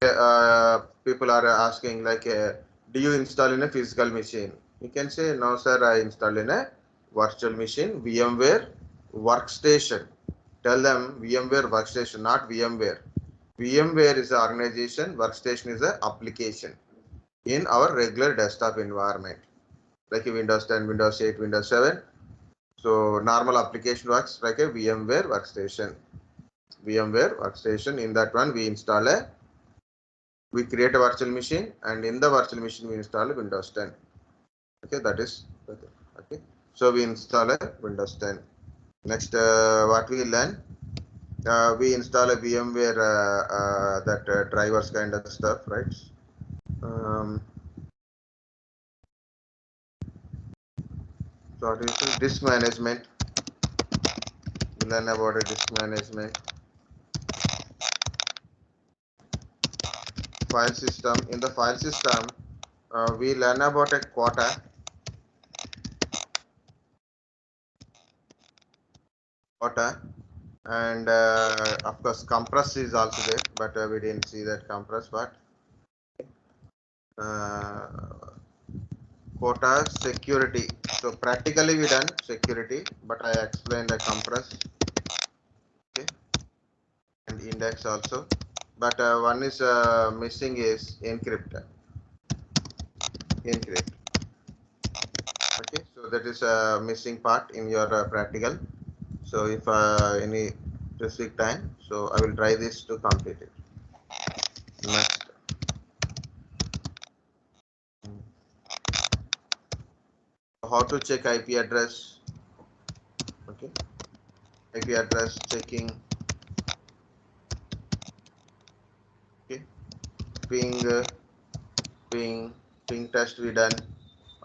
People are asking like, do you install in a physical machine? You can say, no, sir, I install in a virtual machine, VMware workstation. Tell them VMware workstation, not VMware. VMware is an organization, workstation is an application in our regular desktop environment, like Windows 10, Windows 8, Windows 7. So normal application works like a VMware workstation. VMware workstation, in that one we create a virtual machine, and in the virtual machine we install Windows 10. Okay, that is okay. So we install a Windows 10. Next, what we learn, we install a VMware that drivers kind of stuff, right? So what is disk management? We learn about a disk management. File system. In the file system, we learn about a quota, and of course compress is also there, but we didn't see that compress. But quota, security. So practically we done security, but I explained the compress, okay, and index also. But one is missing is encrypt. Okay, so that is a missing part in your practical. So if any specific time, so I will try this to complete it. Next, how to check IP address? Okay, IP address checking. Okay, ping test we done.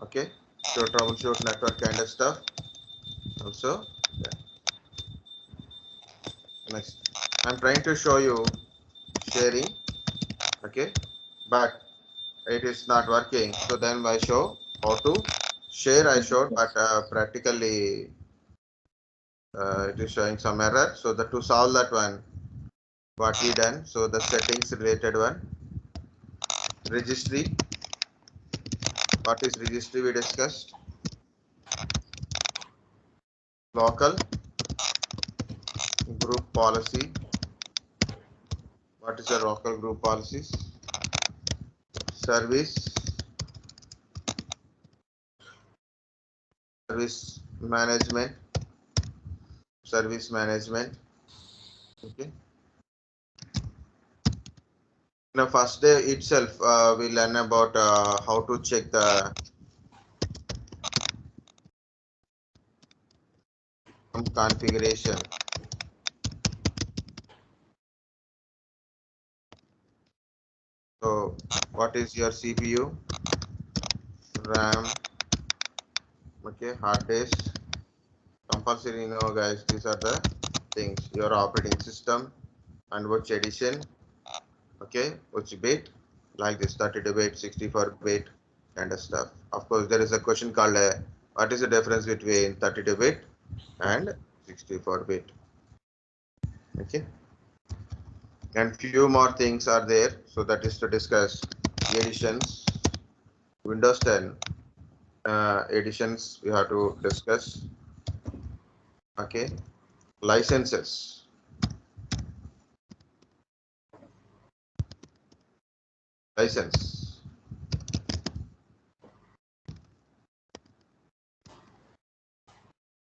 Okay, so troubleshoot network kind of stuff. Also, yeah. Next, I'm trying to show you sharing. Okay, but it is not working. So then I show how to share. I showed, but practically it is showing some error. So to solve that one, what we done? So the settings related one, registry. What is registry? We discussed. Local group policy. What is the local group policies? Service management. Okay. Now first day itself, we learn about how to check the configuration. So what is your CPU, RAM, okay, hard disk? Compulsory, guys, these are the things. Your operating system and which edition, okay, which bit, like this 32-bit, 64-bit kind of stuff. Of course, there is a question called what is the difference between 32-bit and 64-bit? Okay, and few more things are there. So that is to discuss editions, Windows 10 editions we have to discuss. Okay, licenses. License.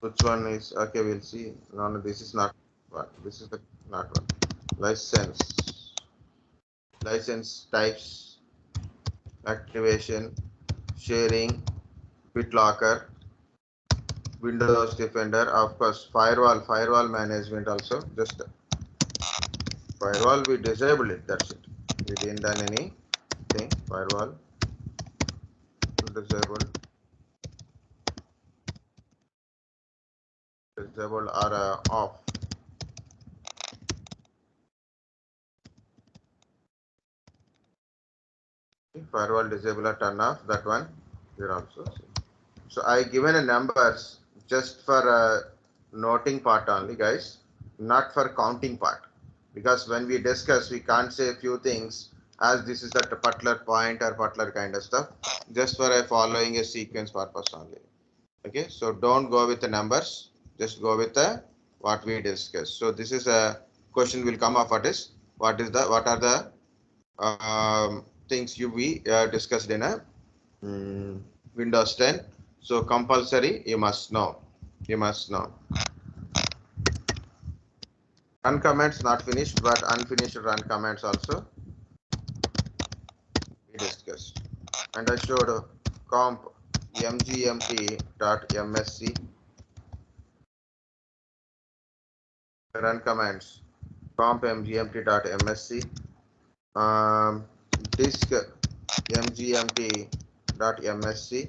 Which one is okay? We'll see. No, this is not one. This is the not one. License. License types. Activation. Sharing. BitLocker. Windows Defender. Of course, firewall management also. Just firewall we disabled it. That's it. We didn't done anything. Firewall disabled. Disabled or off. Firewall disable or turn off, that one here also. So I given a numbers just for noting part only, guys, not for counting part, because when we discuss we can't say a few things as this is the particular point or particular kind of stuff, just for a following a sequence purpose only. Okay, so don't go with the numbers, just go with the what we discussed. So this is a question will come up. What are the things we discussed in a Windows 10. So compulsory, you must know. Run commands not finished, but unfinished run commands also we discussed. And I showed compmgmt.msc run commands, compmgmt.msc, diskmgmt.msc,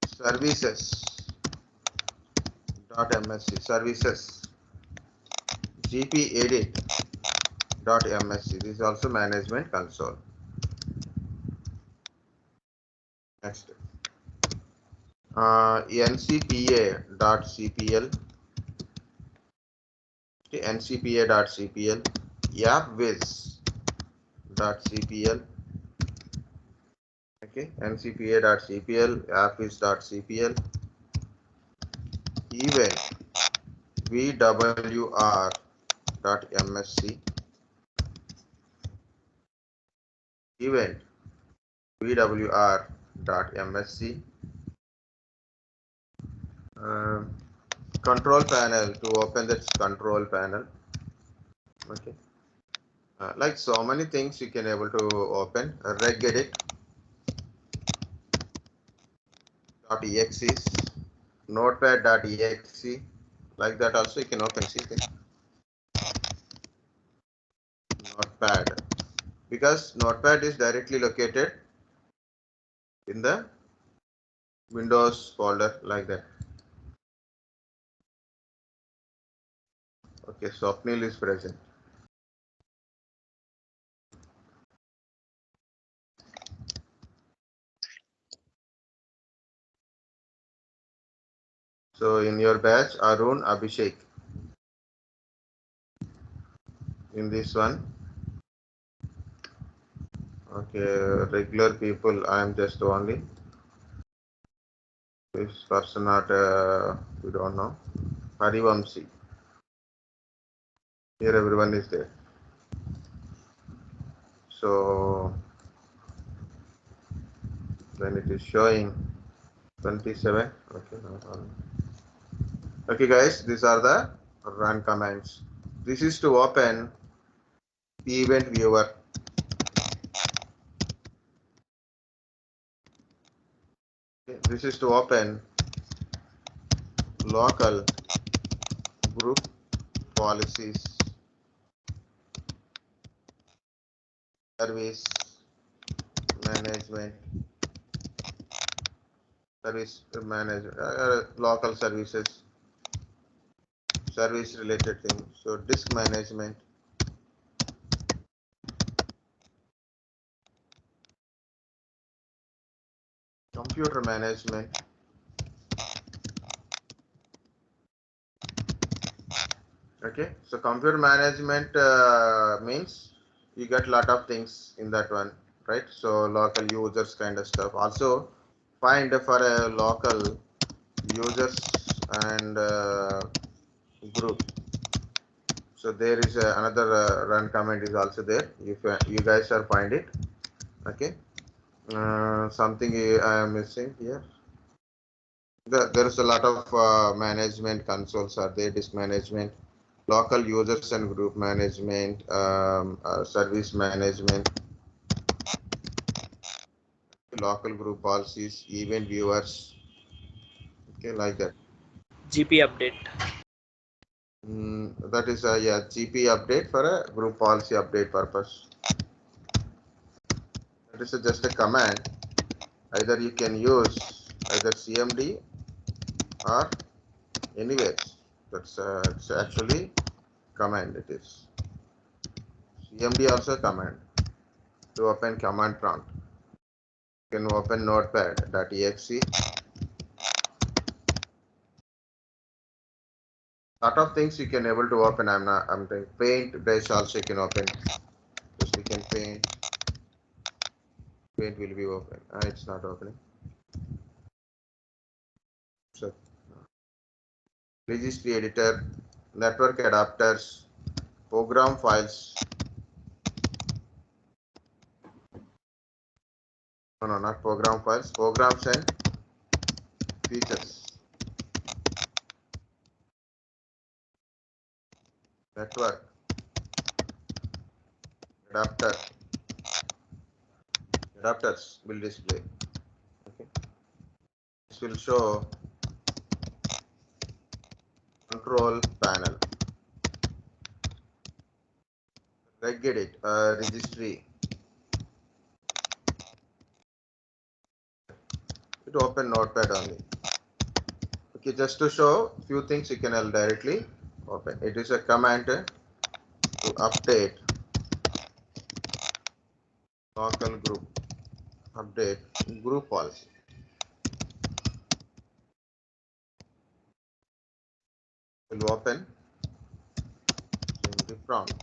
services.msc, services, gpedit.msc. This is also management console. Next, ncpa.cpl, ncpa.cpl, appwiz.cpl, okay, ncpa.cpl, appwiz.cpl, eventvwr.msc, eventvwr.msc, control panel, to open that control panel. Okay, like so many things you can able to open. regedit.exe, notepad.exe, like that also you can open. See notepad, because notepad is directly located in the Windows folder, like that. Okay, Swapnil is present. So in your batch, Arun, Abhishek. In this one, okay, regular people, I am just only. This person not, we don't know. Harivamsi. Here everyone is there. So when it is showing 27, okay, okay guys, these are the run commands. This is to open event viewer. Okay, this is to open local group policies, service management, local services, service related things. So disk management, computer management, okay. So computer management means you get lot of things in that one, right? So local users kind of stuff. Also find for a local users and group. So there is another run command is also there. If you guys are find it, okay. Something I am missing here. There is a lot of management consoles are there. Disk management, local users and group management, service management, local group policies, event viewers, okay, like that. gpupdate. That is a gp update for a group policy update purpose. That is just a command. Either you can use either CMD or anywhere. That's it's actually command. It is CMD also command. To open command prompt, you can open notepad.exe, Lot of things you can able to open. I'm doing paint brush also you can open. Just you can paint will be open. It's not opening. So registry editor, network adapters, program files. No, not program files. Programs and features. Network adapter. Adapters will display. Okay. This will show control panel. Regedit, registry. It open notepad only. Okay, just to show few things you can directly open. It is a command to update local group. Update group policy. Will open in the prompt.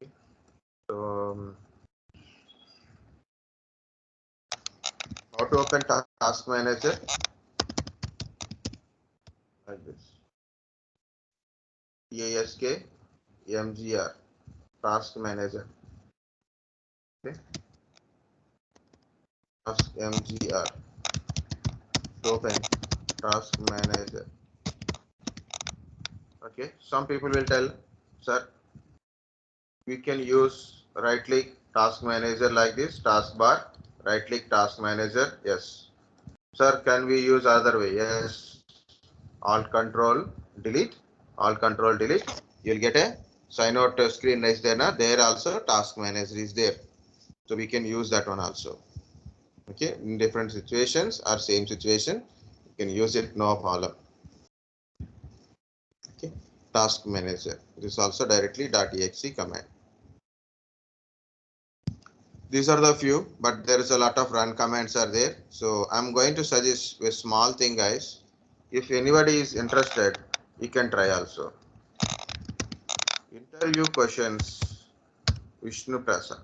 Okay. So how to open task manager? Like this. taskmgr, task manager. Okay. Taskmgr. Open task manager. Okay. Some people will tell, sir, we can use right click task manager like this, taskbar, right click task manager. Yes. Sir, can we use other way? Yes. Alt control delete. Alt control delete. You'll get a sign out screen is there. There also task manager is there. So we can use that one also. Okay. In different situations or same situation, you can use it, no problem. Okay. Task manager. This is also directly .exe command. These are the few, but there is a lot of run commands are there. So I'm going to suggest a small thing, guys. If anybody is interested, you can try also. Interview questions, Vishnu Prasad.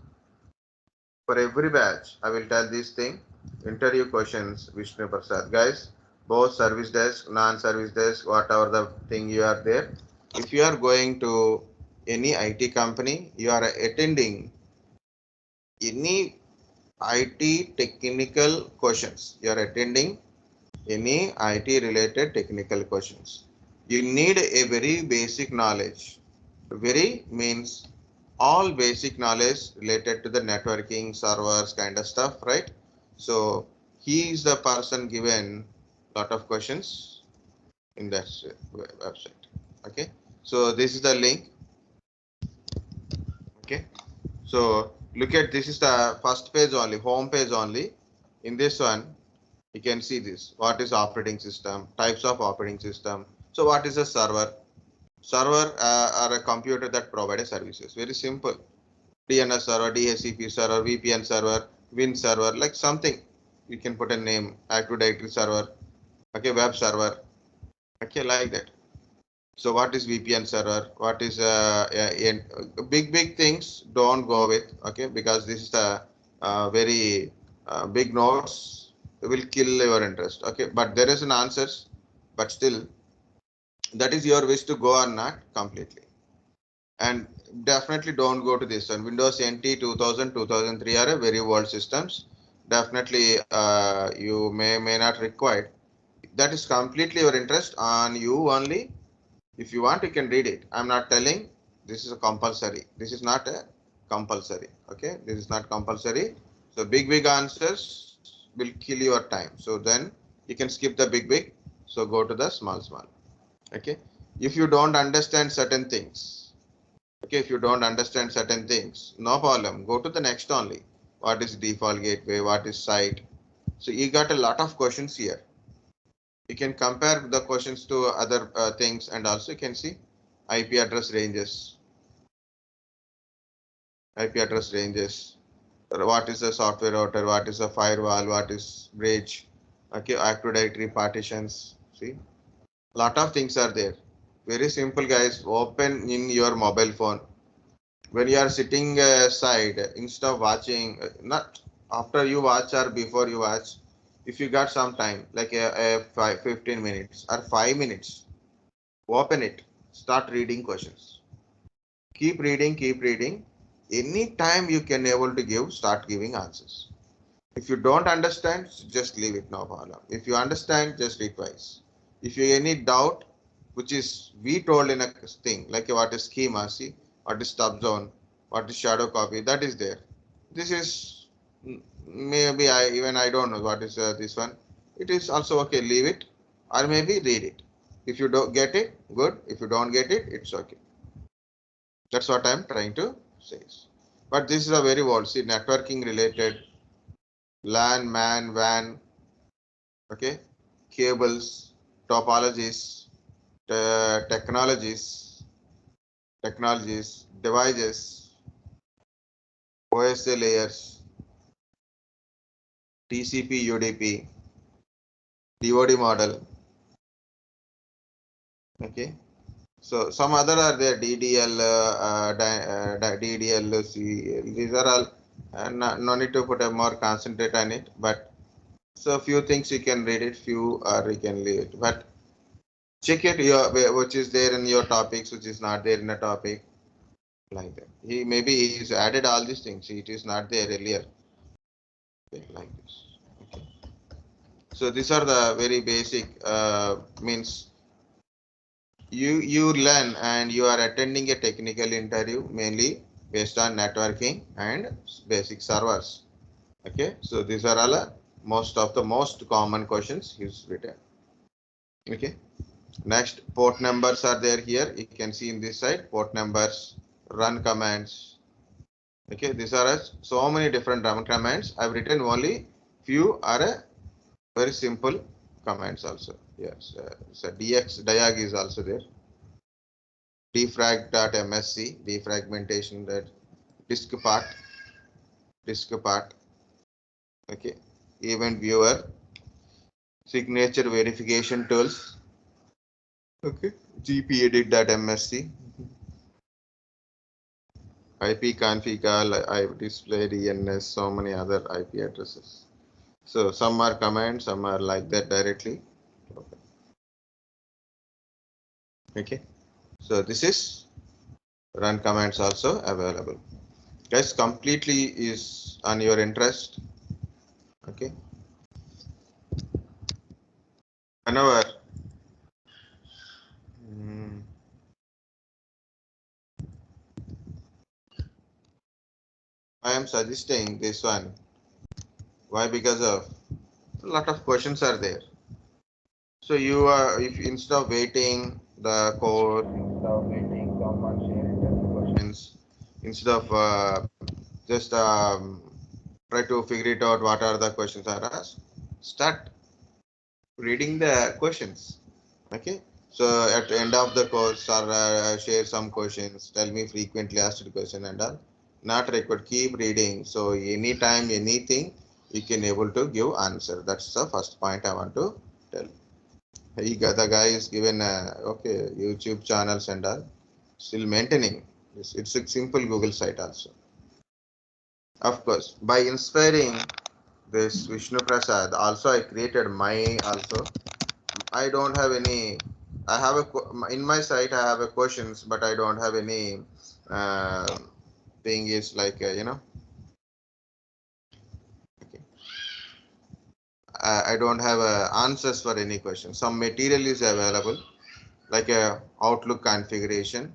For every batch, I will tell this thing. Interview questions, Vishnu Prasad. Guys, both service desk, non-service desk, whatever the thing you are there. If you are going to any IT company, you are attending any IT technical questions. You are attending any IT related technical questions. You need a very basic knowledge. Very means all basic knowledge related to the networking, servers kind of stuff, right? So he is the person given lot of questions in that website. Okay. So this is the link. Okay. So look at this is the first page only, home page only. In this one, you can see this. What is operating system? Types of operating system. So what is a server? Server are a computer that provides services. Very simple. DNS server, DHCP server, VPN server, Win server, like something. You can put a name, Active Directory server, okay, web server, okay, like that. So what is VPN server? What is big things? Don't go with, okay, because this is the very big notes will kill your interest, okay. But there is an answers, but still, that is your wish to go or not completely. And definitely don't go to this one. Windows NT 2000, 2003 are a very old systems. Definitely you may not require. That is completely your interest on you only. If you want, you can read it. I'm not telling this is a compulsory. This is not a compulsory. Okay, this is not compulsory. So big answers will kill your time. So then you can skip the big. So go to the small. Okay. If you don't understand certain things, okay, if you don't understand certain things, no problem. Go to the next only. What is default gateway? What is site? So you got a lot of questions here. You can compare the questions to other things, and also you can see IP address ranges. IP address ranges. What is a software router? What is a firewall? What is bridge? Okay, active directory partitions. See, lot of things are there. Very simple, guys. Open in your mobile phone. When you are sitting aside, instead of watching, not after you watch or before you watch, if you got some time, like 15 minutes or 5 minutes, open it, start reading questions. Keep reading, keep reading. Any time you can able to give, start giving answers. If you don't understand, just leave it, no problem. If you understand, just read twice. If you any doubt, which is we told in a thing, like what is schema, see, what is stub zone, what is shadow copy, that is there. This is maybe I don't know what is this one. It is also okay, leave it, or maybe read it. If you don't get it, good. If you don't get it, it's okay. That's what I'm trying to say. But this is a very old, see, networking related, LAN, MAN, WAN, okay, cables, topologies, technologies, devices, OSA layers, TCP, UDP, DoD model, okay. So some other are there, DDL, DDL, these are all, no need to put a more concentrate on it, but so few things you can read it, few or you can leave it, but check it which is there in your topics, which is not there in a topic, like that. He's added all these things. It is not there earlier, okay, like this. Okay. So these are the very basic means you learn and you are attending a technical interview mainly based on networking and basic servers. Okay, so these are all most of the most common questions is written. Okay. Next, port numbers are there here. You can see in this side, port numbers, run commands. Okay, these are so many different run commands. I've written only few are very simple commands also. Yes, so diag is also there. Defrag.msc, defragmentation, that disk part. Okay, event viewer, signature verification tools. Okay, gpedit.msc. ipconfig, I display DNS, so many other IP addresses. So some are commands, some are like that directly. Okay. So this is run commands also available. Guys, completely is on your interest. Okay. Whenever I am suggesting this one. Why? Because of a lot of questions are there. So you are, if instead of waiting the code, instead of waiting someone share interview questions, instead of just try to figure it out what are the questions are asked, start reading the questions. Okay. So at the end of the course, or share some questions, tell me frequently asked question and all. Not required. Keep reading. So anytime, anything, you can able to give answer. That's the first point I want to tell. The guy is given okay YouTube channels and all, still maintaining. It's a simple Google site also. Of course, by inspiring this Vishnu Prasad, also I created my also. I don't have any. I have in my site. I have a questions, but I don't have any thing is like okay. I don't have answers for any question. Some material is available, like a Outlook configuration.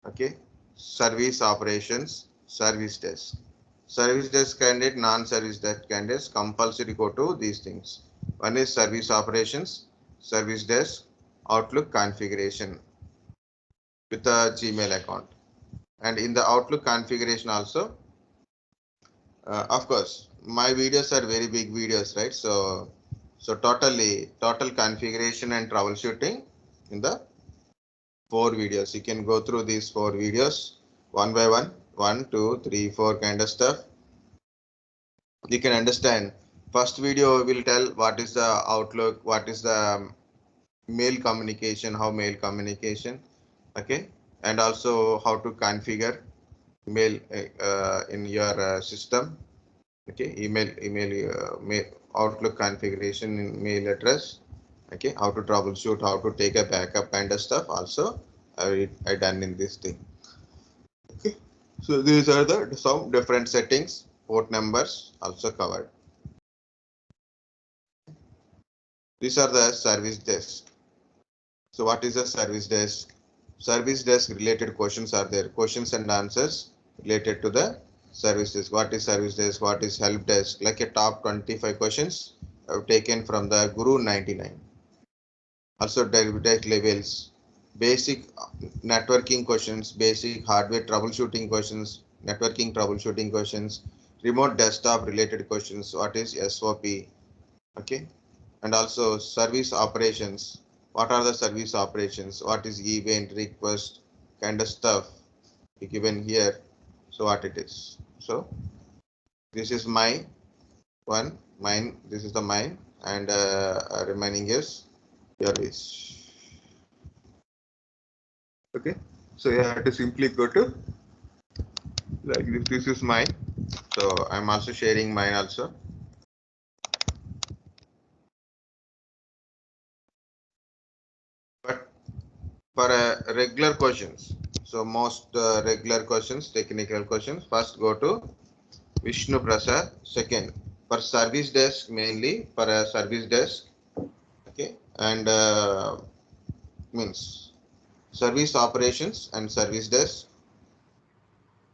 Okay, service operations, service desk. Service desk candidate, non-service desk candidates compulsory go to these things. One is service operations, service desk, Outlook configuration with a Gmail account. And in the Outlook configuration also, of course, my videos are very big videos, right? So total configuration and troubleshooting in the 4 videos. You can go through these 4 videos one by one, 1, 2, 3, 4 kind of stuff. you can understand. First video will tell what is the Outlook, what is the mail communication, how mail communication, okay, and also how to configure mail in your system, okay, mail Outlook configuration in mail address, okay, how to troubleshoot, how to take a backup kind of stuff. Also, I done in this thing. Okay, so these are the some different settings, port numbers also covered. These are the service desk. So what is a service desk? Service desk related questions are there. Questions and answers related to the services. What is service desk? What is help desk? Like a top 25 questions I've taken from the Guru 99. Also desk levels, basic networking questions, basic hardware troubleshooting questions, networking troubleshooting questions, remote desktop related questions. What is SOP? Okay, and also service operations. What are the service operations? What is event request kind of stuff given here? So what it is? So this is my one, mine. This is the mine, and remaining is your is. Okay, so you have to simply go to like this. This is mine. So I'm also sharing mine also. But for regular questions, so most regular questions, technical questions, first go to Vishnu Prasad. Second, for service desk, mainly for a service desk, okay, and means service operations and service desk.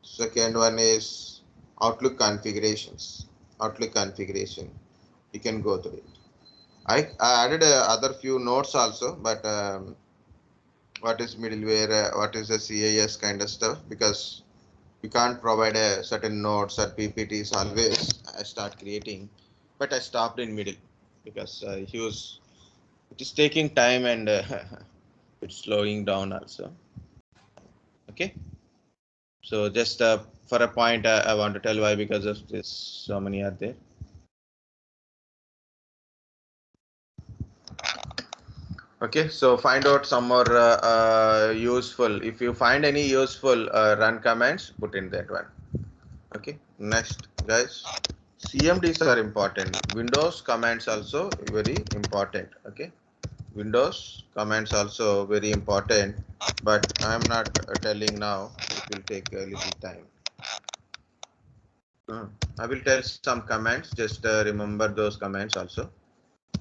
Second one is Outlook configurations. Outlook configuration. You can go through it. I added other few notes also, but what is middleware, what is the CIS kind of stuff, because you can't provide a certain notes or PPTs always. I start creating, but I stopped in middle because it is taking time and it's slowing down also. Okay, so just for a point, I want to tell why, because of this so many are there. Okay, so find out some more useful. If you find any useful run commands, put in that one. Okay, next guys, CMDs are important. Windows commands also very important. Okay, Windows commands also very important, but I am not telling now. It will take a little time. I will tell some commands. Just remember those commands also.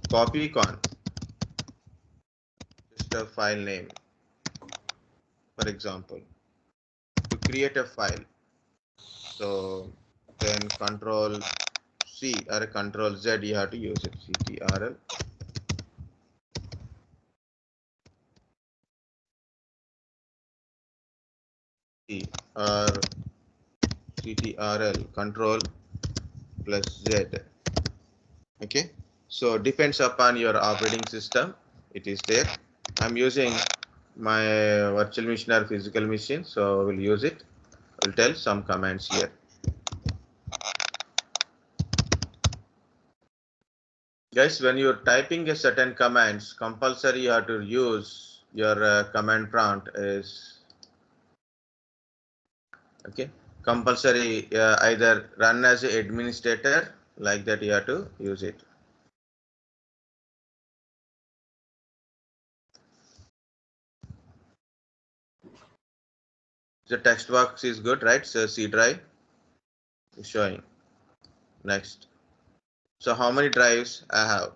Copy con, just a file name. For example, to create a file, so then Control C or Control Z, you have to use it. ctrl C or ctrl Control plus Z. Okay, so depends upon your operating system, it is there. I'm using my virtual machine or physical machine, so I will use it. I will tell some commands here. Guys, when you're typing a certain commands, compulsory you have to use your command prompt is okay. Compulsory either run as an administrator, like that you have to use it. The text box is good, right? So C drive is showing. Next. So how many drives I have?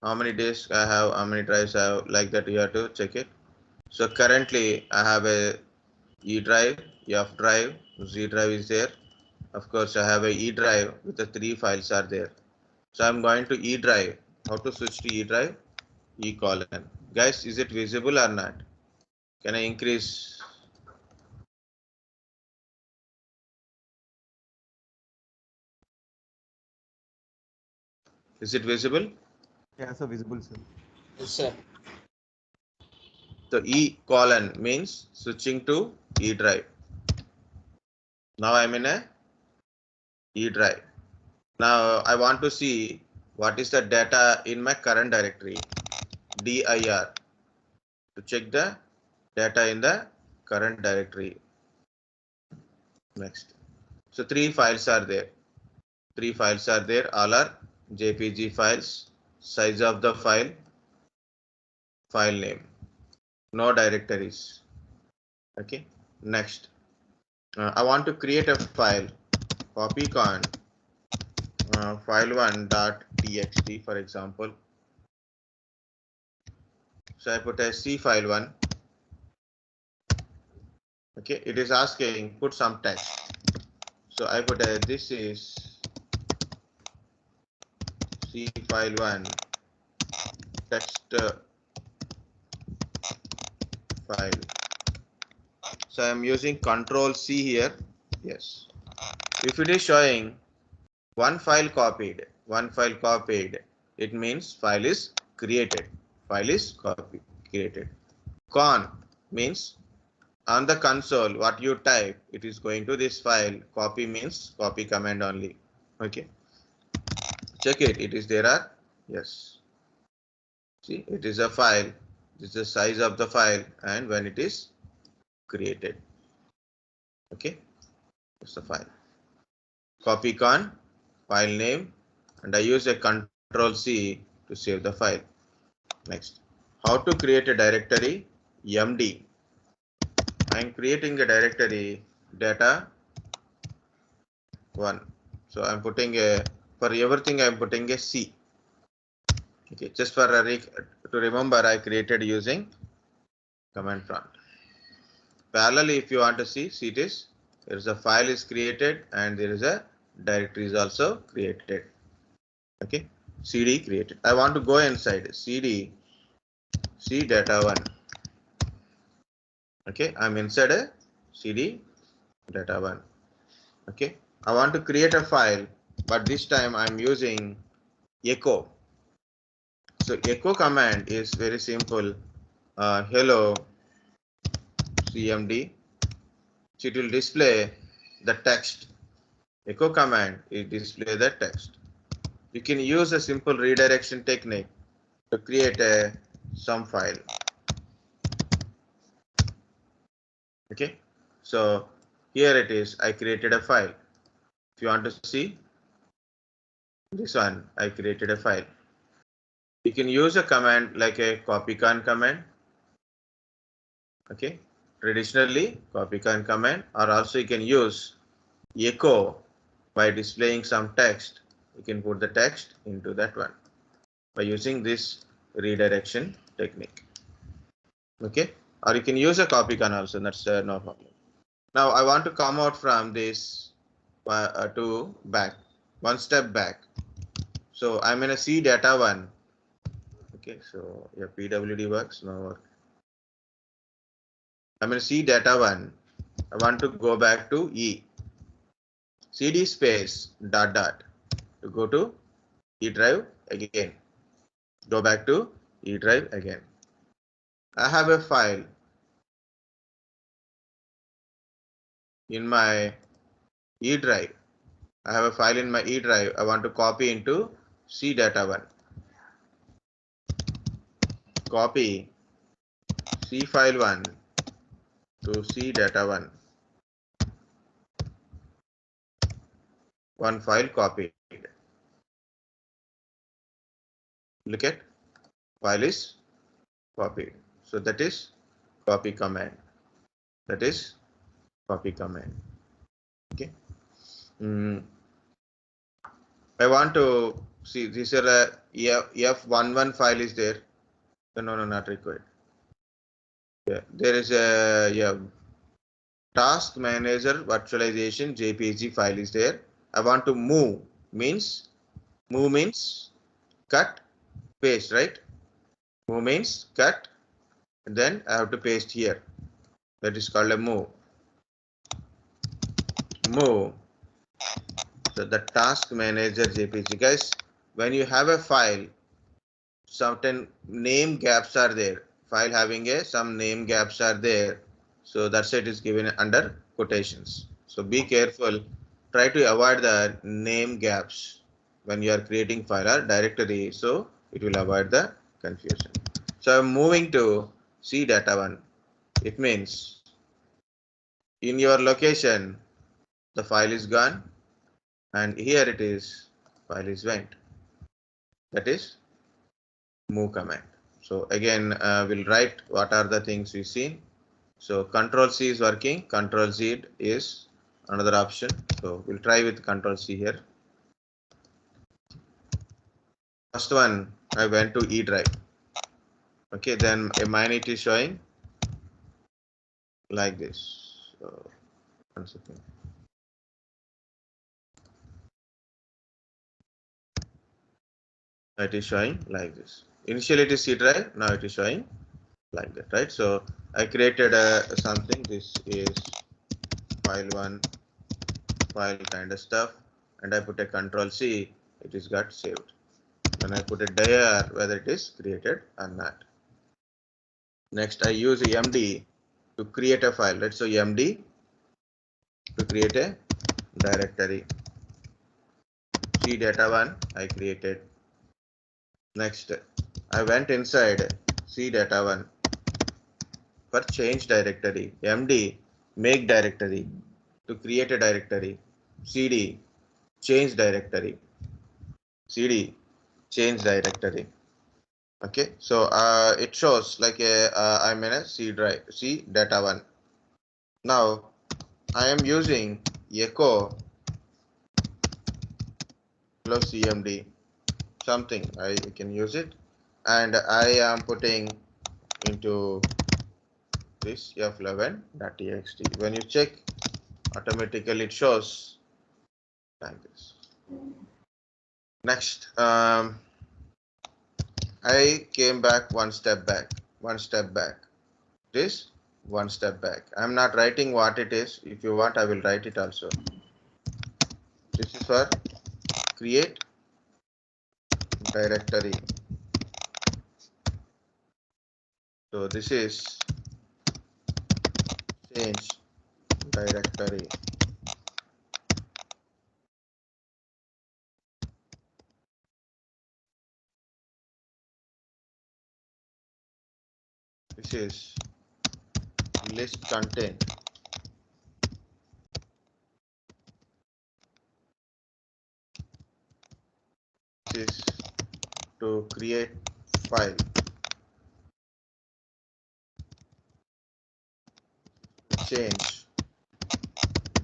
How many disks I have? How many drives I have? Like that you have to check it. So currently I have a E drive, F drive, Z drive is there. Of course, I have a E drive with the 3 files are there. So I'm going to E drive. How to switch to E drive? E colon. Guys, is it visible or not? Can I increase? Is it visible? Yeah, sir, visible, sir. Yes, sir. So E colon means switching to E drive. Now I'm in a E drive. Now I want to see what is the data in my current directory, dir, to check the data in the current directory. Next. So three files are there. Three files are there. All are JPG files. Size of the file, file name. No directories. Okay. Next. I want to create a file. Copycon file1.txt, for example. So I put a C file1. Okay. It is asking put some text. So I put a this is C file1 text file. So I am using ctrl+c here. Yes. If it is showing one file copied, it means file is created. File is created. Con means on the console what you type, it is going to this file. Copy means copy command only. Okay. Check it. It is there are yes. See, it is a file. This is the size of the file and when it is created. Okay. It's the file. Copycon file name, and I use a ctrl+c to save the file. Next, how to create a directory? MD. I am creating a directory data 1. So I am putting a, for everything I am putting a C. Okay, just for a to remember, I created using command prompt. Parallelly, if you want to see it is, there is a file is created and there is a directory is also created. Okay, CD created. I want to go inside CD C data 1. Okay, I'm inside a CD data 1. Okay, I want to create a file, but this time I'm using echo. So echo command is very simple. Hello CMD. So it will display the text. Echo command is display the text. You can use a simple redirection technique to create a some file. Okay, so here it is. I created a file. If you want to see this one, I created a file. You can use a command like a copycon command. Okay, traditionally copycon command, or also you can use echo by displaying some text. You can put the text into that one by using this redirection technique. Okay, or you can use a copycon also. That's no problem. Now I want to come out from this to back, one step back. So I'm in a C data 1. Okay, so your PWD works now. I'm in C data 1. I want to go back to E. CD space dot dot to go to E drive again. Go back to E drive again. I have a file in my E drive. I have a file in my E drive. I want to copy into C data 1. Copy C file 1 to C data 1. One file copied. Look at file is copied. So that is copy command. That is copy command. Okay. I want to see this is a F11 file is there. No, not required. Yeah, there is a task manager virtualization JPG file is there. I want to move means cut, paste, right? Move means cut, and then I have to paste here. That is called a move. Move. So the task manager JPG, guys, when you have a file, certain name gaps are there. File having some name gaps are there. So that's it is given under quotations. So be careful. Try to avoid the name gaps. when you are creating file or directory, so it will avoid the confusion. So I'm moving to C data 1. It means in your location the file is gone, and here it is, file is went. That is move command. So again, we'll write what are the things we've seen. So Ctrl+C is working, Ctrl+Z is another option. So we'll try with Ctrl+C here. First one, I went to E drive. Okay, then mine it is showing like this. So 1 second. It is showing like this. Initially it is C drive, now it is showing like that, right? So I created something. This is file 1, file kind of stuff, and I put a Ctrl+C. It is got saved. Then I put a dir whether it is created or not. Next, I use MD to create a file. Let's say MD to create a directory. C data 1 I created. Next, I went inside C data 1 for change directory. MD make directory to create a directory. CD change directory. CD change directory. Okay, so it shows like I'm in a C drive, C data 1. Now I am using echo hello CMD something. I can use it, and I am putting into this f11.txt. When you check, automatically it shows like this. Next, I came back one step back. This one step back. I'm not writing what it is. If you want, I will write it also. This is for create directory. So this is change directory. This is list content. This is to create file. Change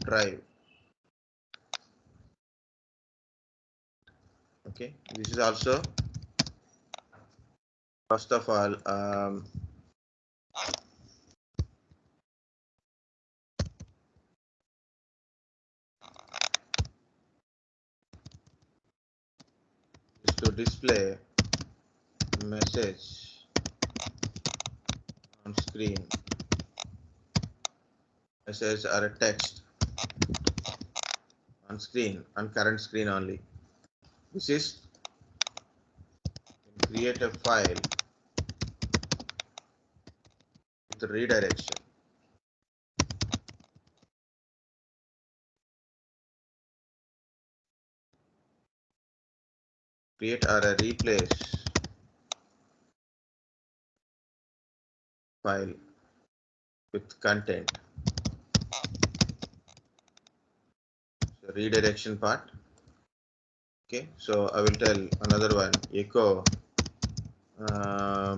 drive. Okay, this is also, first of all, is to display message on screen, message or a text on screen, on current screen only. This is create a file with redirection. Create or a replace file with content. So redirection part. Okay, so I will tell another one, echo. I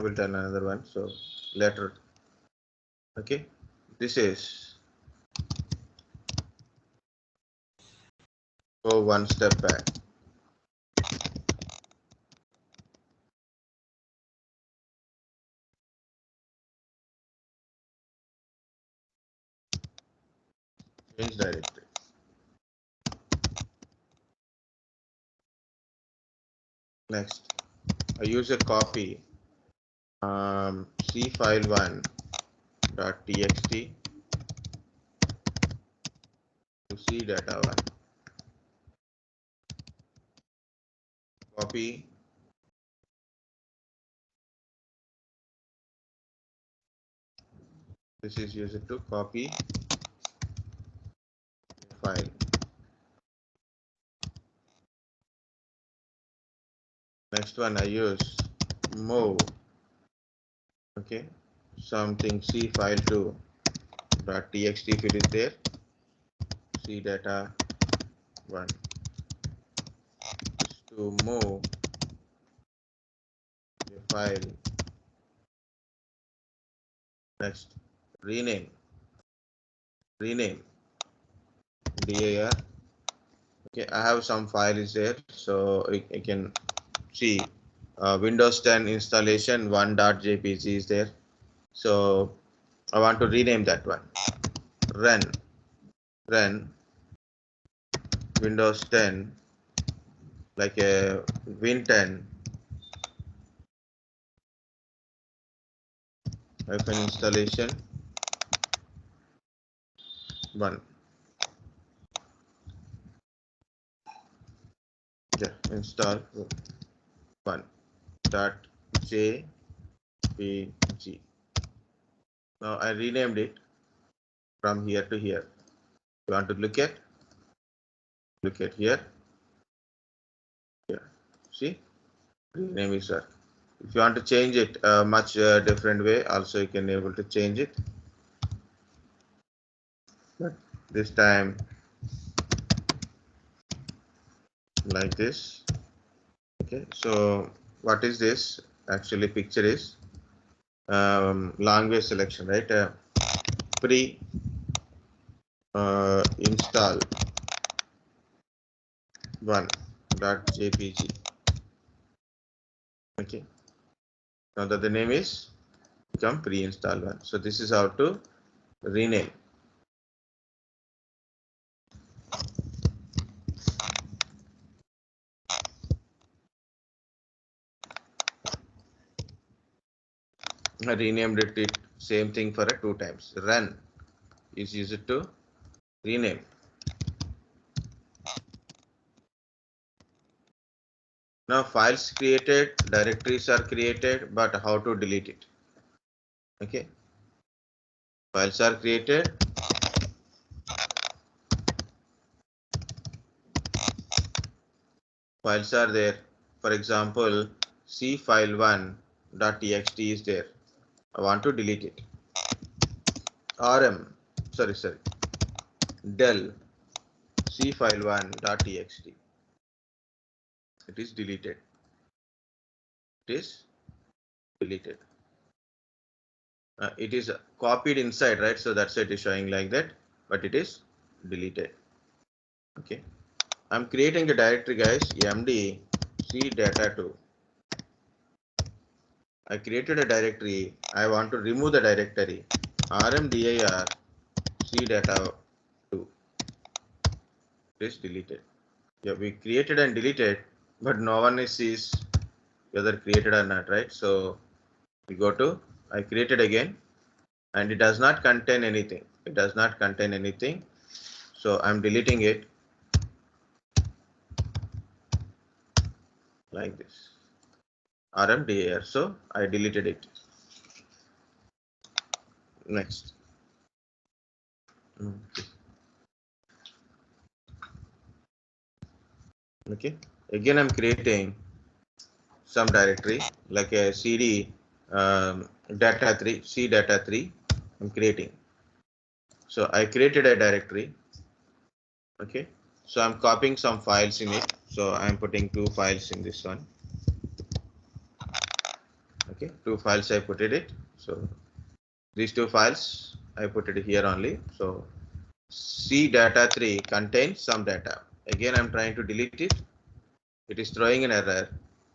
will tell another one. So later. Okay, this is go one step back. Change directory. Next, I use a copy C file 1.txt to C data 1. Copy this is used to copy file. Next one I use move. Okay, something C file 2 .txt if it is there. C data 1 is to move a file. Next, rename dir. Okay, I have some file is there, so you can see Windows 10 installation 1.jpg is there. So I want to rename that one. Run Windows 10 like a Win 10 installation 1. Yeah, install 1 dot jpg. Now I renamed it from here to here. You want to look at here. Yeah, see, rename is there. If you want to change it much different way, also you can able to change it. But this time like this. Okay, so what is this? Actually, picture is language selection, right? Pre install 1.jpg. Okay, now that the name is become pre-install 1. So this is how to rename. I renamed it same thing for a 2 times. Run is used to rename. Now files created, directories are created, but how to delete it? Okay, files are created. Files are there. For example, C file 1.txt is there. I want to delete it. Del C file 1.txt. It is deleted. It is copied inside, right? So that's why it is showing like that, but it is deleted. Okay, I'm creating a directory, guys. md c data 2. I created a directory. I want to remove the directory. rmdir c data 2. It is deleted. Yeah, we created and deleted, but no one sees whether created or not, right? So we go to I created again, and it does not contain anything. So I'm deleting it like this. rmdir. So I deleted it. Next. Okay. Again, I'm creating some directory like a cd data 3, c data 3. I'm creating. So I created a directory. Okay. So I'm copying some files in it. So I'm putting 2 files in this one. Okay, 2 files I put it. So these 2 files I put it here only. So C data 3 contains some data. Again, I'm trying to delete it. It is throwing an error.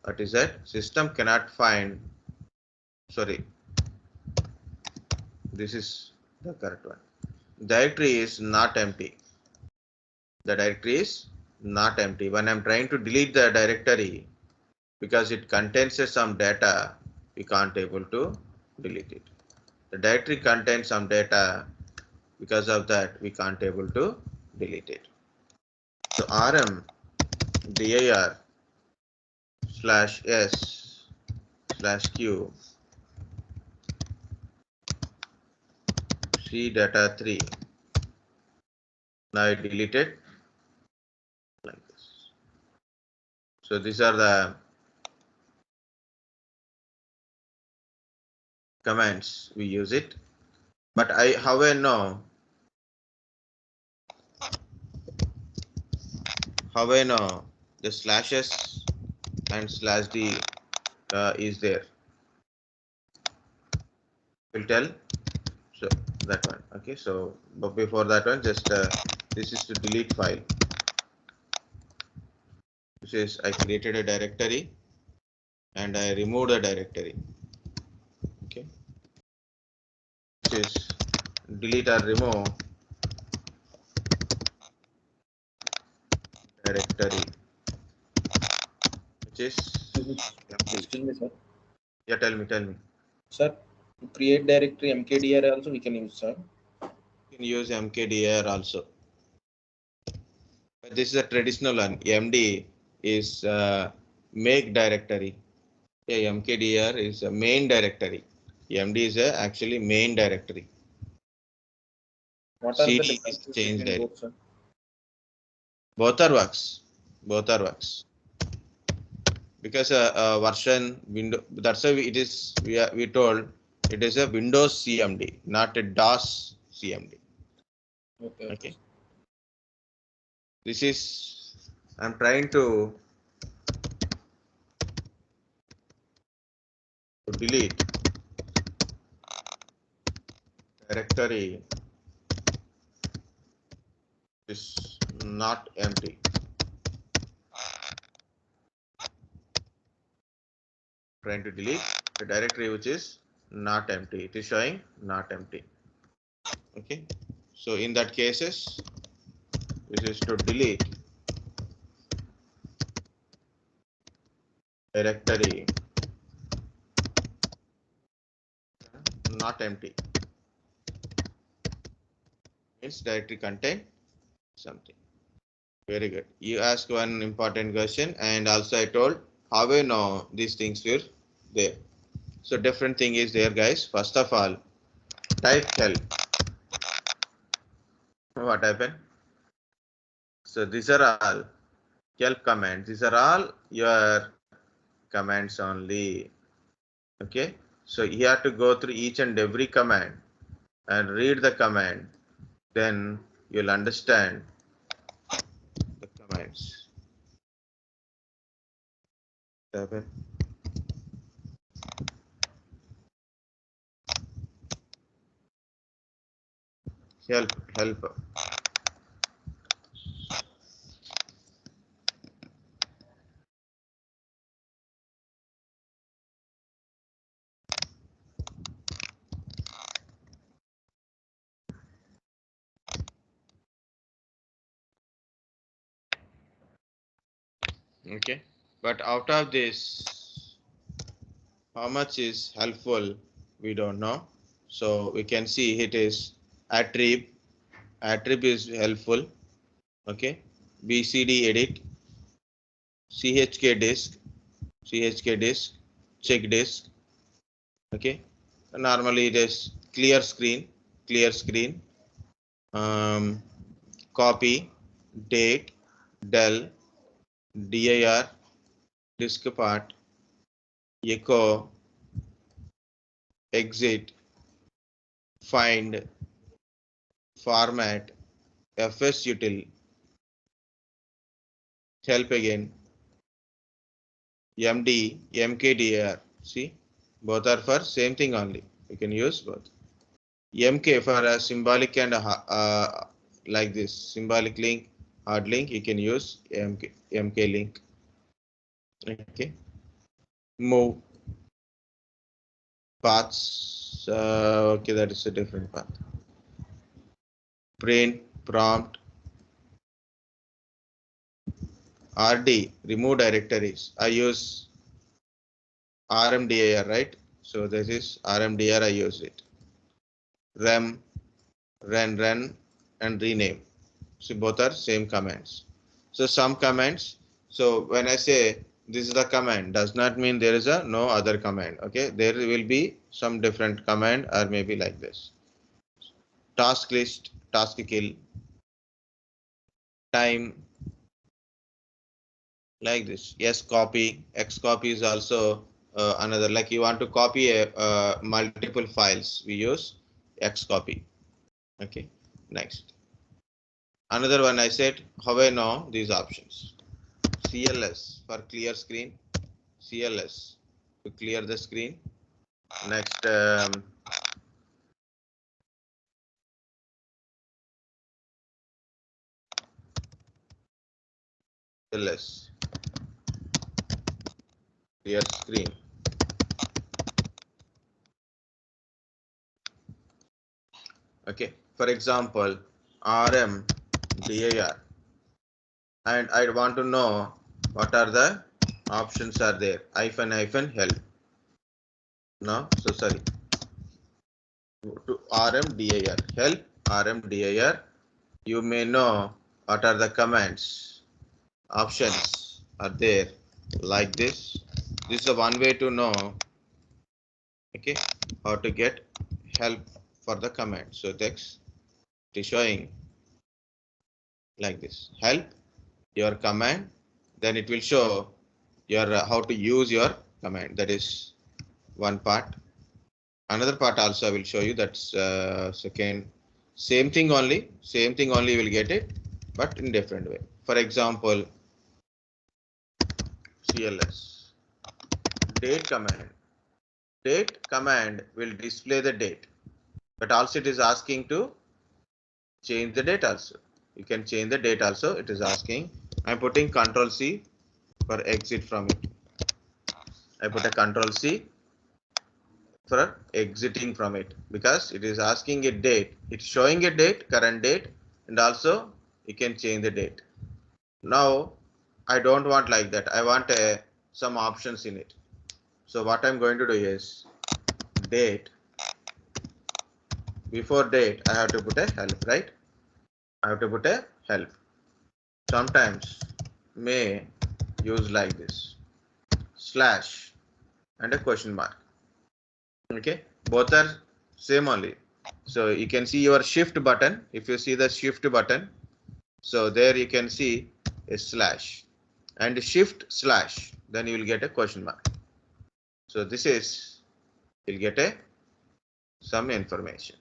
What is that? System cannot find. Sorry, this is the correct one. Directory is not empty. The directory is not empty. When I'm trying to delete the directory, because it contains some data, we can't able to delete it. The directory contains some data. Because of that, we can't able to delete it. So rm dir /s/q c data 3. Now I deleted like this. So these are the commands we use it. But how I know the slashes and slash d is there? Will tell. So that one. Okay. So but before that one, just this is to delete file. This is I created a directory and I removed a directory. Okay. This is delete or remove directory, which is Excuse me, sir. yeah. Tell me. Sir, to create directory mkdir also we can use, sir. You can use mkdir also. But this is a traditional one. MD is make directory. Yeah, mkdir is a main directory. MD is actually main directory. What are the CD is differences change between directory. both, sir? Both are works. Because version window. That's why it is. We told it is a Windows CMD, not a DOS CMD. Okay. This is. I'm trying to delete directory is not empty. Trying to delete the directory which is not empty. It is showing not empty. Okay. So in that cases, this is to delete directory not empty. Means directory contain something. Very good. You asked one important question, and also I told how I know these things were there. So different thing is there, guys. First of all, type help. What happened? So these are all help commands. These are all your commands only. Okay. So you have to go through each and every command and read the command. Then you'll understand the commands. Happen. Help. Okay. But out of this, how much is helpful, we don't know. So we can see it is attrib. Attrib is helpful. Okay. BCD edit, CHK disk, check disk. Okay. Normally it is clear screen, copy, date, del, dir, disk part, echo, exit, find, format, fsutil, help again, md, mkdir. See, both are for same thing only. You can use both. mk for a symbolic and like this symbolic link, hard link. You can use mk link. Okay. Move, paths. Okay, that is a different path. Print, prompt, rd, remove directories. I use rmdir, right? So this is rmdir. I use it. Rem, run, and rename. So both are same commands. So some commands. So when I say this is the command, does not mean there is a no other command. Okay, there will be some different command, or maybe like this. Task list, task kill, time, like this. Yes, copy. X copy is also another, like you want to copy a multiple files, we use xcopy. Okay, next. Another one I said, how I know these options. CLS for clear screen, CLS to clear the screen. Next, CLS, clear screen. Okay, for example, rmdir, and I want to know what are the options are there. Hyphen help. No, so sorry. To rmdir, help rmdir. You may know what are the commands. Options are there like this. This is the one way to know, okay, how to get help for the command. So text is showing like this, help your command, then it will show your how to use your command. That is one part. Another part also I will show you, that's second. Same thing only you will get it, but in different way. For example, CLS date command will display the date, but also it is asking to change the date also. You can change the date also, it is asking. I'm putting ctrl+c for exit from it. I put a ctrl+c for exiting from it because it is asking a date. It's showing a date, current date, and also you can change the date. Now I don't want like that. I want some options in it. So what I'm going to do is date. Before date, I have to put a help, right? I have to put a help. Sometimes may use like this, slash and a question mark. Okay, both are same only. So you can see your shift button. If you see the shift button, so there you can see a slash and shift slash, then you will get a question mark. So this is, you'll get a some information.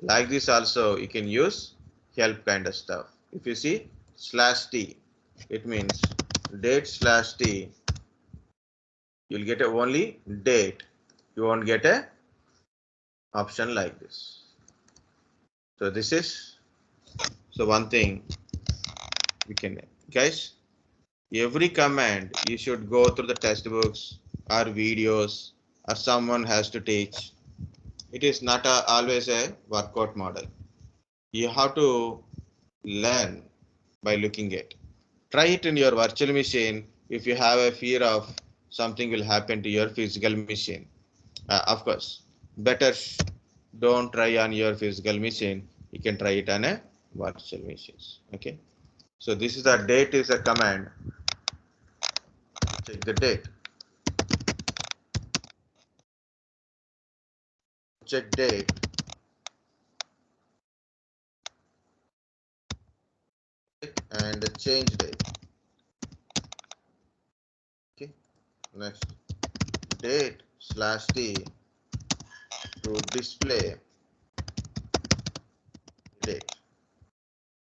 Like this also you can use help kind of stuff. If you see /t, it means date/t. You'll get a only date. You won't get a option like this. So this is, so one thing we can, guys, every command you should go through the textbooks or videos or someone has to teach. It is not always a workout model. You have to learn by looking at. Try it in your virtual machine if you have a fear of something will happen to your physical machine. Of course, better don't try on your physical machine. You can try it on a virtual machines. Okay. So this is the date is a command. Check the date. Check date. And change date. Okay. Next, date/t to display date.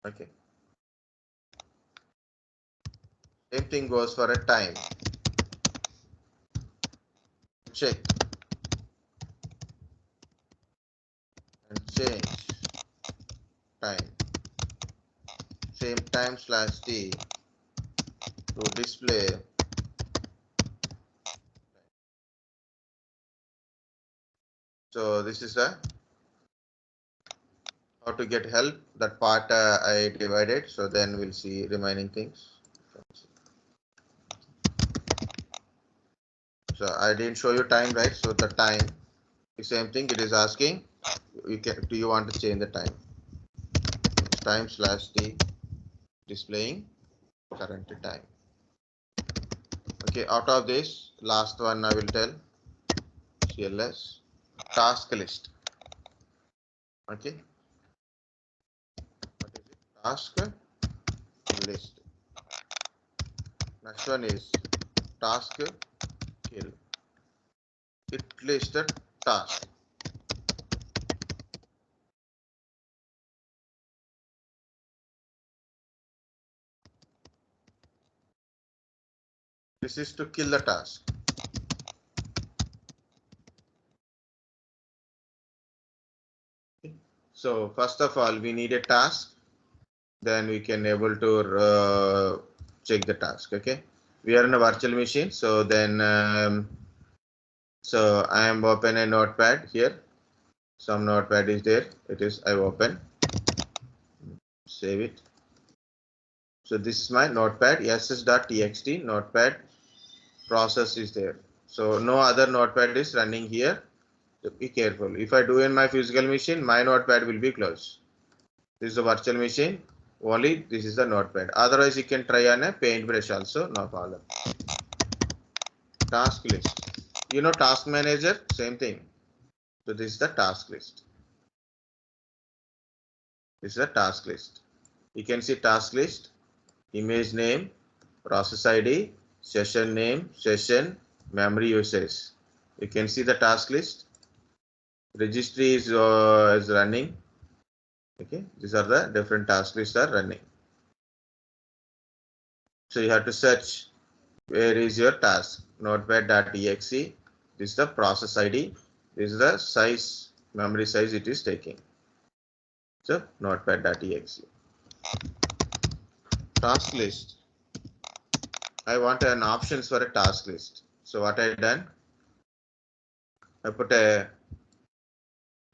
Okay. Same thing goes for a time. Check and change time. Same time/t to display. So this is a how to get help. That part I divided. So then we'll see remaining things. So I didn't show you time, right? So the time, the same thing. It is asking, you can, do you want to change the time? Time/t displaying current time. Okay. Out of this, last one I will tell. CLS task list. Okay. What is it? Task list. Next one is task kill. it listed task. This is to kill the task. So first of all, we need a task. Then we can able to check the task. Okay, we are in a virtual machine. So then, so I am open a notepad here. Some notepad is there. It is I open. Save it. So this is my notepad. ss.txt notepad process is there. So no other notepad is running here. So be careful. If I do in my physical machine, my notepad will be closed. This is a virtual machine. Only this is the notepad. Otherwise, you can try on a paintbrush also. No problem. Task list. You know task manager, same thing. So this is the task list. This is the task list. You can see task list, image name, process ID, session name, session, memory usage. You can see the task list. Registry is running. Okay, these are the different task lists are running. So you have to search where is your task. Notepad.exe. This is the process ID. This is the size, memory size it is taking. So notepad.exe. Task list. I want an options for a task list. So what I done? I put a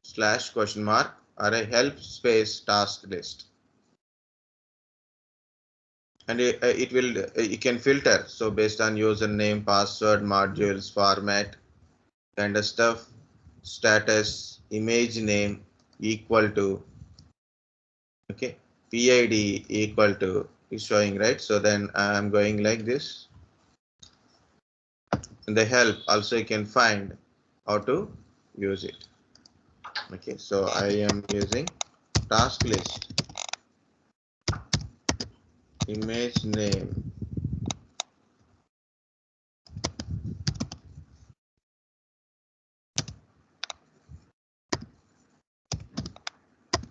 slash question mark or a help space task list. And it will you can filter. So based on username, password, modules, format, kind of stuff, status, image name equal to, okay, PID equal to is showing, right? So then I'm going like this. In the help also you can find how to use it. Okay, so I am using task list, image name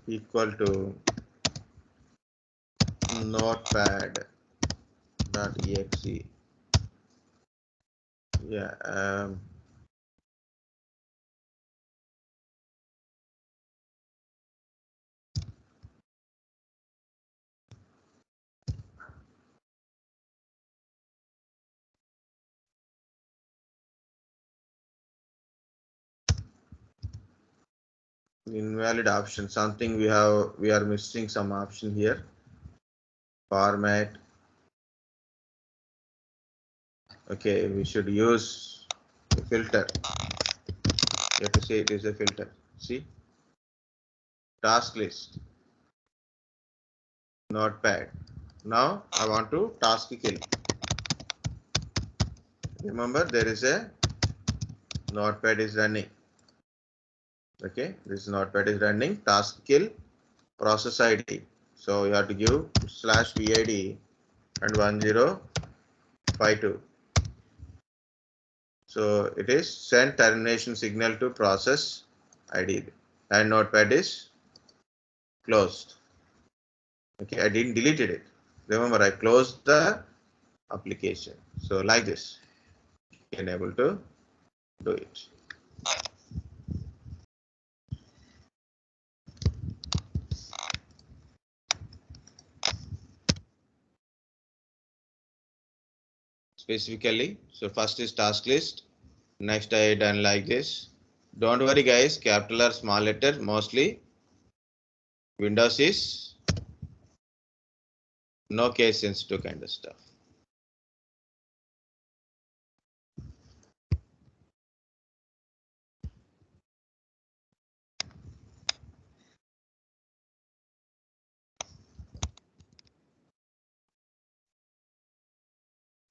equal to notepad.exe. Yeah, invalid option, something we are missing some option here. Format. Okay, we should use a filter. You have to say it is a filter. See, task list, notepad. Now I want to task kill. Remember, there is a notepad is running. Okay, this notepad is running. Task kill, process ID. So you have to give /PID and 1052. So it is send termination signal to process ID, and notepad is closed. Okay, I didn't deleted it. Remember, I closed the application. So like this, you can able to do it. Specifically, so first is task list. Next I done like this. Don't worry guys, capital or small letter mostly. Windows is no case sensitive kind of stuff.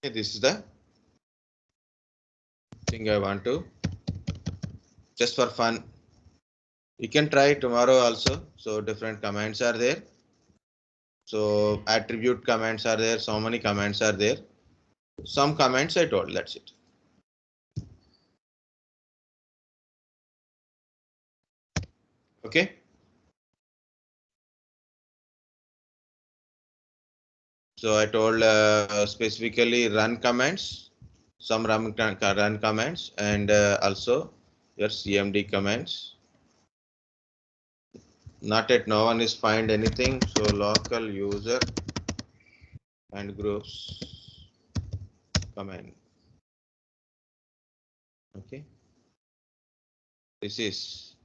Okay, this is the thing I want to, just for fun. You can try tomorrow also. So different commands are there. So attribute commands are there. So many commands are there. Some commands I told, that's it. Okay. So I told specifically run commands, some run commands, and also your CMD commands. Not yet, no one is find anything. So local user and groups command. Okay. This is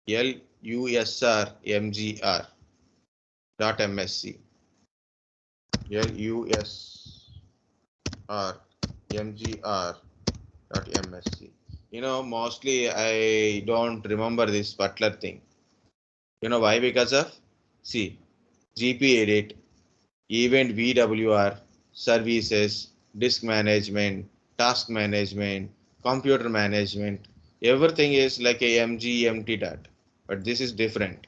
lusrmgr.msc. lusrmgr.msc. Mostly I don't remember this butler thing. You know why? Because of gpedit, eventvwr, services, disk management, task management, computer management. Everything is like a mgmt dot, but this is different.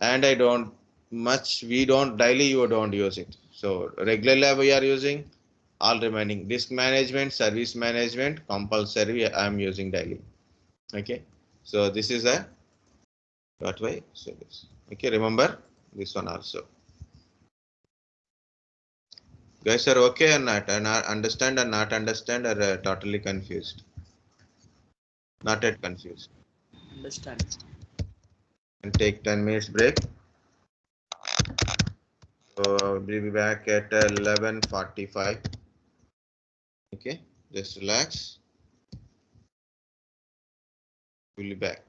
And we don't daily, you don't use it. So regularly we are using all remaining disk management, service management, compulsory I am using daily. Okay, so this is a dot y service. Okay, remember this one also. Guys are okay or not? And understand or not understand, or totally confused? Not yet confused. Understand. And take 10 minutes break. So we'll be back at 11:45. Okay, just relax. We'll be back.